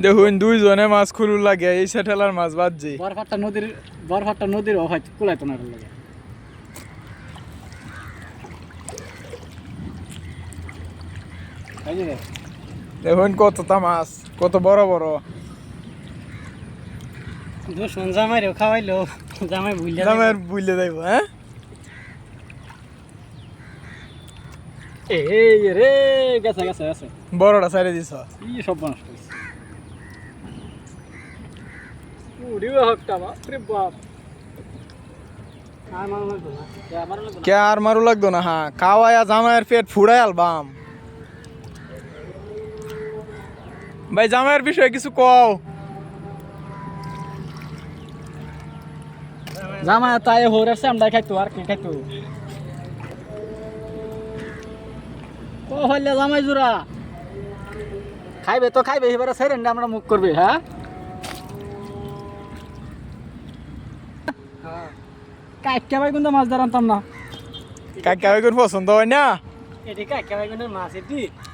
দেখুন দুইজনে মাছ খুলু লাগে এই সেটেলার মাছ বাজছে। বরফাট্টা নদীর অভাব কুলাইতো না লাগে। দেখুন কতটা মাছ, কত বড় বড়। দুশমন জামাইরেও খাওয়াইলো, জামাই বুঝলে যাইব। হ্যাঁ রে গেছে গেছে গেছে বড়টা সাইডে দিছ। কি সব নষ্ট হয়েছে। কে আর মারু লাগতো না। হ্যাঁ খাওয়ায়া জামাইয়ের পেট ফুড়াই আলবাম। ভাই জামাইয়ের বিষয়ে কিছু কও। জামাই তাই হোরের সামনে খাইতো আর কি খাইতো। ও হইলে জামাই জোড়া খাইবে তো খাইবে, এবারে সেরেন আমরা মুখ করবে। হ্যাঁ কাইকা ভাই কিন্তু মাছ ধরাতাম না। কাকা পছন্দ হয় না। এটি কাইকা ভাই কিন্তু মাছ এটি